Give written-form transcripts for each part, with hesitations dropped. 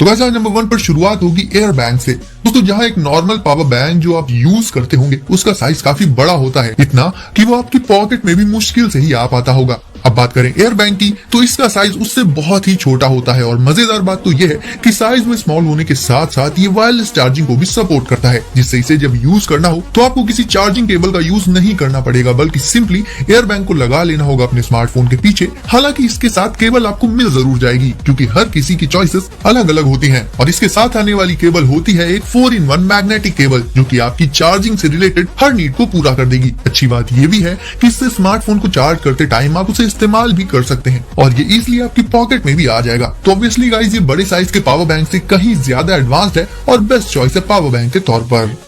तो वैसा नंबर 1 पर शुरुआत होगी एयर बैंक से। दोस्तों जहां एक नॉर्मल पावर बैंक जो आप यूज करते होंगे उसका साइज काफी बड़ा होता है, इतना कि वो आपकी पॉकेट में भी मुश्किल से ही आ पाता होगा। अब बात करें एयर बैंक की तो इसका साइज उससे बहुत ही छोटा होता है और मजेदार बात तो यह है कि साइज में स्मॉल होने के साथ साथ ये वायरलेस चार्जिंग को भी सपोर्ट करता है, जिससे इसे जब यूज करना हो तो आपको किसी चार्जिंग केबल का यूज नहीं करना पड़ेगा, बल्कि सिंपली एयर बैंक को लगा लेना होगा अपने स्मार्टफोन के पीछे। हालांकि इसके साथ केबल आपको मिल जरूर जाएगी क्योंकि हर किसी की चॉइसेस अलग अलग होती हैं और इसके साथ आने वाली केबल होती है एक 4-in-1 मैग्नेटिक केबल जो कि आपकी चार्जिंग से रिलेटेड हर नीड को पूरा कर देगी। अच्छी बात यह भी है कि इससे स्मार्टफोन को चार्ज करते टाइम आप उसे इस्तेमाल भी कर सकते हैं और ये इजीली आपकी पॉकेट में भी आ जाएगा। तो ऑब्वियसली गाइस ये बड़े साइज के पावर बैंक से कहीं ज्यादा एडवांस्ड है और बेस्ट चॉइस है पावर बैंक के तौर पर।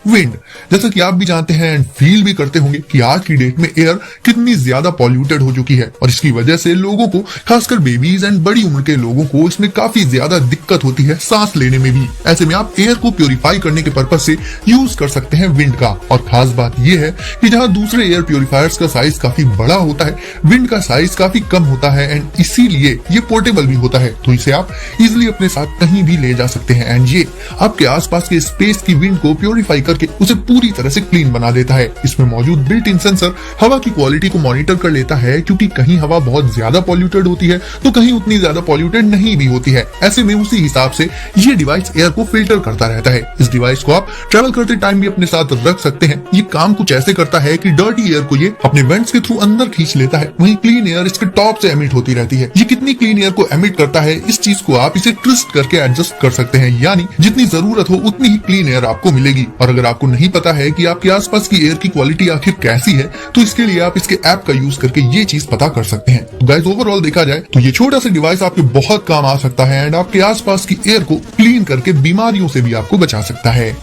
विंड, जैसा कि आप भी जानते हैं एंड फील भी करते होंगे कि आज की डेट में एयर कितनी ज्यादा पॉल्यूटेड हो चुकी है और इसकी वजह से लोगों को, खासकर बेबीज एंड बड़ी उम्र के लोगों को इसमें काफी ज्यादा दिक्कत होती है सांस लेने में भी। ऐसे में आप एयर को प्योरीफाई करने के पर्पज से यूज कर सकते हैं विंड का। और खास बात यह है कि जहां दूसरे एयर प्योरीफायर्स का साइज काफी बड़ा होता है, विंड का साइज काफी कम होता है एंड इसीलिए ये पोर्टेबल भी होता है, तो इसे आप इजिली अपने साथ कहीं भी ले जा सकते हैं एंड ये आपके आसपास के स्पेस की विंड को प्योरीफाई करके उसे पूरी तरह से क्लीन बना देता है। इसमें मौजूद बिल्ट इन सेंसर हवा की क्वालिटी को मॉनिटर कर लेता है क्योंकि कहीं हवा बहुत ज्यादा पॉल्यूटेड होती है तो कहीं उतनी ज्यादा पॉल्यूटेड नहीं भी होती है। ऐसे में उसी हिसाब से ये डिवाइस एयर को फिल्टर करता रहता है। इस डिवाइस को आप ट्रेवल करते टाइम भी अपने साथ रख सकते हैं। ये काम कुछ ऐसे करता है कि डर्टी एयर को ये अपने वेंट्स के थ्रू अंदर खींच लेता है, वहीं क्लीन एयर इसके टॉप से एमिट होती रहती है। ये कितनी क्लीन एयर को एमिट करता है इस चीज को आप इसे ट्विस्ट करके एडजस्ट कर सकते हैं, यानी जितनी जरूरत हो उतनी ही क्लीन एयर आपको मिलेगी। और अगर आपको नहीं पता है कि आपके आसपास की एयर की क्वालिटी आखिर कैसी है तो इसके लिए आप इसके ऐप का यूज करके ये चीज पता कर सकते हैं। तो गाइस ओवरऑल देखा जाए तो ये छोटा सा डिवाइस आपके बहुत काम आ सकता है एंड आपके आसपास की एयर को क्लीन करके बीमारियों से भी आपको बचा सकता है।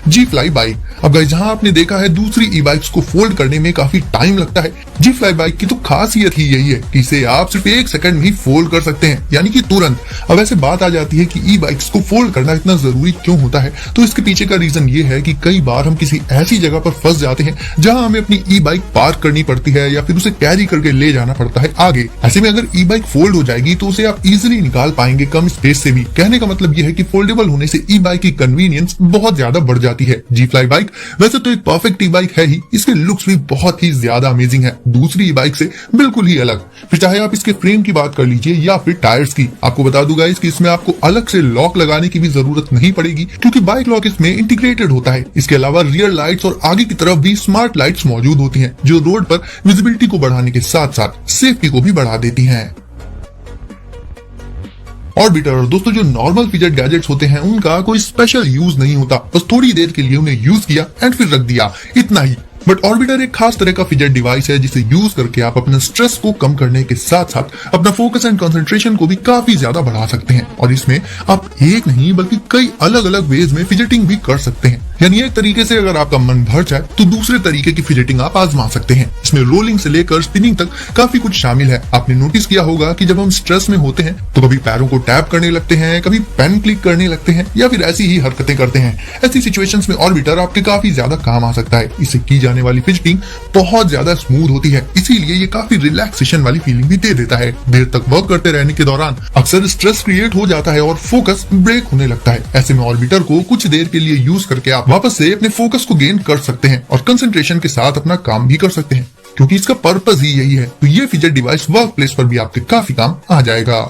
जी फ्लाई बाइक। अब गाइस जहां आपने देखा है दूसरी ई बाइक्स को फोल्ड करने में काफी टाइम लगता है, जी फ्लाई बाइक की तो खासियत ही यही है कि इसे आप सिर्फ 1 सेकंड में ही फोल्ड कर सकते हैं, यानी कि तुरंत। अब ऐसे बात आ जाती है कि ई बाइक्स को फोल्ड करना इतना जरूरी क्यों होता है, तो इसके पीछे का रीजन ये है कि कई बार हम किसी ऐसी जगह पर फंस जाते हैं जहां हमें अपनी ई बाइक पार्क करनी पड़ती है या फिर उसे कैरी करके ले जाना पड़ता है आगे। ऐसे में अगर ई बाइक फोल्ड हो जाएगी तो उसे आप इजिली निकाल पाएंगे कम स्पेस से भी। कहने का मतलब यह है कि फोल्डेबल होने से ई बाइक की कन्वीनियंस बहुत ज्यादा बढ़ जाती है। जी फ्लाई बाइक वैसे तो एक परफेक्ट ई बाइक है ही, इसके लुक्स भी बहुत ही ज्यादा अमेजिंग है, दूसरी ई बाइक से बिल्कुल ही अलग। फिर चाहे आप इसके फ्रेम की बात कर लीजिए या फिर टायर्स की, आपको बता दूंगा इसकी इसमें आपको अलग से लॉक लगाने की भी जरूरत नहीं पड़ेगी क्योंकि बाइक लॉक इसमें इंटीग्रेटेड होता है। इसके अलावा रियर लाइट्स और आगे की तरफ भी स्मार्ट लाइट्स मौजूद होती हैं जो रोड पर विजिबिलिटी को बढ़ाने के साथ साथ सेफ्टी को भी बढ़ा देती हैं। ऑर्बिटर, दोस्तों जो नॉर्मल फिजेट गैजेट्स होते हैं उनका कोई स्पेशल यूज नहीं होता, बस थोड़ी देर के लिए उन्हें यूज किया एंड फिर रख दिया, इतना ही। बट ऑर्बिटर एक खास तरह का फिजेट डिवाइस है जिसे यूज करके आप अपने स्ट्रेस को कम करने के साथ साथ अपना फोकस एंड कंसंट्रेशन को भी काफी ज्यादा बढ़ा सकते हैं। और इसमें आप एक नहीं बल्कि कई अलग अलग वेज में फिजेटिंग भी कर सकते हैं, यानी एक तरीके से अगर आपका मन भर जाए तो दूसरे तरीके की फिजेटिंग आप आजमा सकते हैं। इसमें रोलिंग से लेकर स्पिनिंग तक काफी कुछ शामिल है। आपने नोटिस किया होगा कि जब हम स्ट्रेस में होते हैं तो कभी पैरों को टैप करने लगते हैं, कभी पेन क्लिक करने लगते हैं या फिर ऐसी ही हरकतें करते हैं। ऐसी सिचुएशंस में ऑर्बिटर आपके काफी ज्यादा काम आ सकता है। इससे की जाने वाली फिजेटिंग बहुत ज्यादा स्मूथ होती है, इसीलिए ये काफी रिलैक्सेशन वाली फीलिंग भी दे देता है। देर तक वर्क करते रहने के दौरान अक्सर स्ट्रेस क्रिएट हो जाता है और फोकस ब्रेक होने लगता है। ऐसे में ऑर्बिटर को कुछ देर के लिए यूज करके आप वापस से अपने फोकस को गेन कर सकते हैं और कंसंट्रेशन के साथ अपना काम भी कर सकते हैं क्योंकि इसका पर्पस ही यही है। तो ये फिजेट डिवाइस वर्क प्लेस पर भी आपके काफी काम आ जाएगा।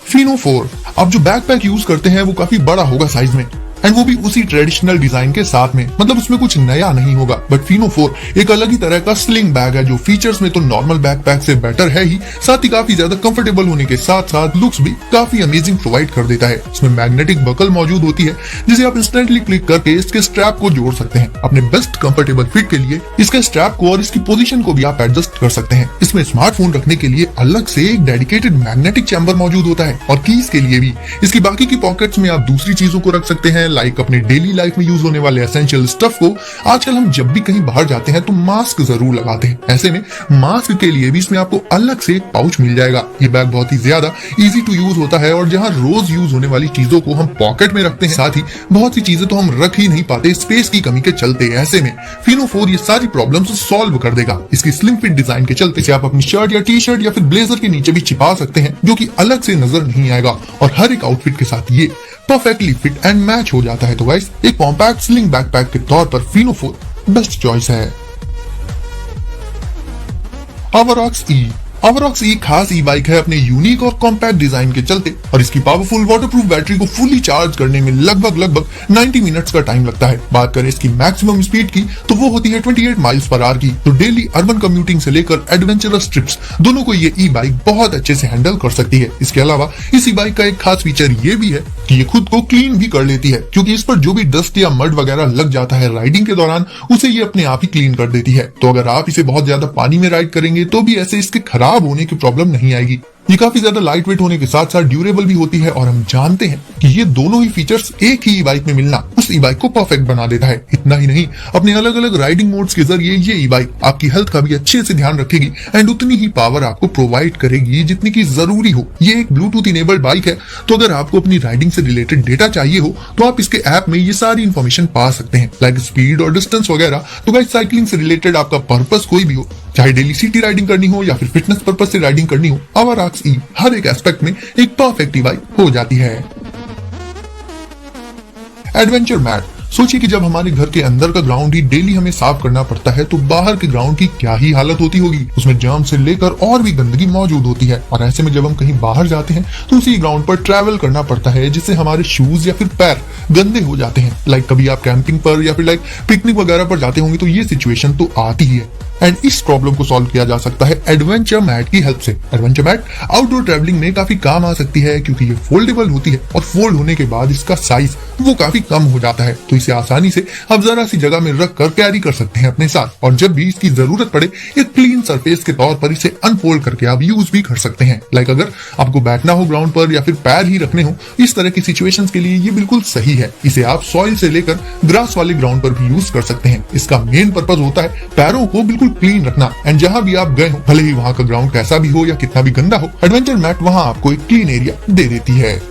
फिनो 4, आप जो बैकपैक यूज करते हैं वो काफी बड़ा होगा साइज में एंड वो भी उसी ट्रेडिशनल डिजाइन के साथ में, मतलब उसमें कुछ नया नहीं होगा। बट फिनो 4 एक अलग ही तरह का स्लिंग बैग है जो फीचर्स में तो नॉर्मल बैकपैक से बेटर है ही, साथ ही काफी ज्यादा कंफर्टेबल होने के साथ साथ लुक्स भी काफी अमेजिंग प्रोवाइड कर देता है। इसमें मैग्नेटिक बकल मौजूद होती है जिसे आप इंस्टेंटली क्लिक करके इसके स्ट्रैप को जोड़ सकते हैं। अपने बेस्ट कंफर्टेबल फिट के लिए इसके स्ट्रैप को और इसकी पोजीशन को भी आप एडजस्ट कर सकते हैं। इसमें स्मार्टफोन रखने के लिए अलग से एक डेडिकेटेड मैग्नेटिक चैम्बर मौजूद होता है और कीज के लिए भी इसकी बाकी की पॉकेट्स में आप दूसरी चीजों को रख सकते हैं, लाइक अपने डेली लाइफ में यूज होने वाले एसेंशियल स्टफ को आजकल हम जब भी कहीं बाहर जाते हैं तो मास्क जरूर लगाते हैं। ऐसे में मास्क के लिए भी इसमें आपको अलग से एक पाउच मिल जाएगा। ये बैग बहुत ही ज्यादा इजी टू यूज होता है और जहां रोज यूज होने वाली चीजों को हम पॉकेट में रखते हैं, साथ ही बहुत सी चीजें तो हम रख ही नहीं पाते स्पेस की कमी के चलते। ऐसे में फिनो 4 ये सारी प्रॉब्लम्स सॉल्व कर देगा। इसकी स्लिम फिट डिजाइन के चलते इसे आप अपनी शर्ट या टी शर्ट या फिर ब्लेजर के नीचे भी छिपा सकते हैं, जो कि अलग से नजर नहीं आएगा और हर एक आउटफिट के साथ ये परफेक्टली फिट एंड मैच हो जाता है। तो गाइस, एक कॉम्पैक्ट स्लिंग बैकपैक के तौर पर फिनो 4 बेस्ट चॉइस है। Avarox E खास ई बाइक है अपने यूनिक और कॉम्पैक्ट डिजाइन के चलते, और इसकी पावरफुल वाटरप्रूफ बैटरी को फुली चार्ज करने में लगभग 90 मिनट्स का टाइम लगता है। बात करें इसकी मैक्सिमम स्पीड की तो वो होती है 28 माइल्स पर आवर की। तो डेली अर्बन कम्यूटिंग से लेकर एडवेंचरस ट्रिप्स दोनों को ये ई बाइक बहुत अच्छे से हैंडल कर सकती है। इसके अलावा इस ई बाइक का एक खास फीचर ये भी है कि ये खुद को क्लीन भी कर लेती है, क्योंकि इस पर जो भी डस्ट या मड वगैरह लग जाता है राइडिंग के दौरान, उसे ये अपने आप ही क्लीन कर देती है। तो अगर आप इसे बहुत ज्यादा पानी में राइड करेंगे तो भी ऐसे इसके खराब होने की प्रॉब्लम नहीं आएगी। ये काफी ज्यादा लाइट वेट होने के साथ साथ ड्यूरेबल भी होती है, और हम जानते हैं कि ये दोनों ही फीचर्स एक ही ई बाइक में मिलना उस ई बाइक को परफेक्ट बना देता है। इतना ही नहीं, अपने अलग अलग राइडिंग मोड्स के जरिए ये ई बाइक आपकी हेल्थ का भी अच्छे से ध्यान रखेगी एंड उतनी ही पावर आपको प्रोवाइड करेगी जितनी की जरूरी हो। ये एक ब्लूटूथ इनेबल्ड बाइक है, तो अगर आपको अपनी राइडिंग से रिलेटेड डेटा चाहिए हो तो आप इसके ऐप में ये सारी इन्फॉर्मेशन पा सकते हैं, लाइक स्पीड और डिस्टेंस वगैरह। तो गाइस, साइकिलिंग से रिलेटेड आपका पर्पस कोई भी हो, चाहे डेली सिटी राइडिंग करनी हो या फिर फिटनेस पर्पस से राइडिंग करनी हो, Avarox E हर एक एस्पेक्ट में एक परफेक्ट ई बाइक हो जाती है। एडवेंचर मैट। सोचिए कि जब हमारे घर के अंदर का ग्राउंड ही डेली हमें साफ करना पड़ता है तो बाहर के ग्राउंड की क्या ही हालत होती होगी। उसमें जर्म से लेकर और भी गंदगी मौजूद होती है, और ऐसे में जब हम कहीं बाहर जाते हैं तो उसी ग्राउंड पर ट्रैवल करना पड़ता है, जिससे हमारे शूज या फिर पैर गंदे हो जाते हैं। लाइक कभी आप कैंपिंग पर या फिर पिकनिक वगैरह पर जाते होंगे तो ये सिचुएशन तो आती ही है, एंड इस प्रॉब्लम को सॉल्व किया जा सकता है एडवेंचर मैट की हेल्प से। एडवेंचर मैट आउटडोर ट्रैवलिंग में काफी काम आ सकती है, क्योंकि ये फोल्डेबल होती है और फोल्ड होने के बाद इसका साइज वो काफी कम हो जाता है, तो इसे आसानी से आप जरा सी जगह में रख कर कैरी कर सकते हैं अपने साथ, और जब भी इसकी जरूरत पड़े एक क्लीन सरफेस के तौर पर इसे अनफोल्ड करके आप यूज भी कर सकते हैं। लाइक अगर आपको बैठना हो ग्राउंड पर या फिर पैर ही रखने हो, इस तरह की सिचुएशंस के लिए ये बिल्कुल सही है। इसे आप सॉइल से लेकर ग्रास वाले ग्राउंड पर भी यूज कर सकते हैं। इसका मेन पर्पज होता है पैरों को बिल्कुल क्लीन रखना, एंड जहां भी आप गए हो, भले ही वहां का ग्राउंड कैसा भी हो या कितना भी गंदा हो, एडवेंचर मैट वहां आपको एक क्लीन एरिया दे देती है।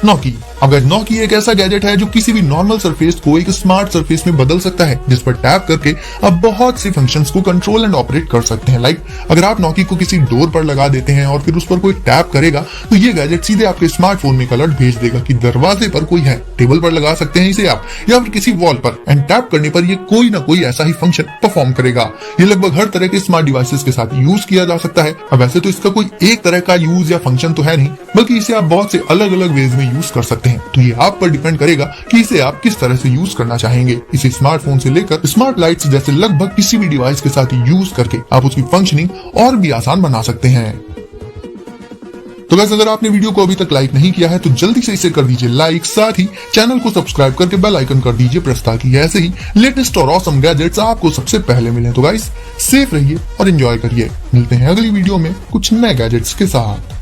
नॉकी। अब नॉकी एक ऐसा गैजेट है जो किसी भी नॉर्मल सरफेस को एक स्मार्ट सरफेस में बदल सकता है, जिस पर टैप करके आप बहुत सी फंक्शंस को कंट्रोल एंड ऑपरेट कर सकते हैं। लाइक अगर आप नॉकी को किसी डोर पर लगा देते हैं और फिर उस पर कोई टैप करेगा तो ये गैजेट सीधे आपके स्मार्टफोन में एक अलर्ट भेज देगा कि दरवाजे पर कोई है। टेबल पर लगा सकते हैं इसे आप, या फिर किसी वॉल पर, एंड टैप करने पर ये कोई ना कोई ऐसा ही फंक्शन परफॉर्म करेगा। ये लगभग हर तरह के स्मार्ट डिवाइसेस के साथ यूज किया जा सकता है। अब वैसे तो इसका कोई एक तरह का यूज या फंक्शन तो है नहीं, बल्कि इसे आप बहुत से अलग अलग वेज में यूज कर सकते हैं। तो ये आप पर डिपेंड करेगा कि इसे आप किस तरह से यूज करना चाहेंगे। इसे स्मार्टफोन से लेकर स्मार्ट लाइट्स जैसे लगभग किसी भी डिवाइस के साथ यूज करके आप उसकी फंक्शनिंग और भी आसान बना सकते हैं। तो गाइस, अगर आपने वीडियो को अभी तक लाइक नहीं किया है तो जल्दी से इसे कर दीजिए लाइक, साथ ही चैनल को सब्सक्राइब करके बेल आइकन कर दीजिए प्रेस, ताकि ऐसे ही लेटेस्ट और ऑसम गैजेट्स आपको सबसे पहले मिलें। तो गाइस, सेफ रहिए और एंजॉय करिए। मिलते हैं अगली वीडियो में कुछ नए गैजेट्स के साथ।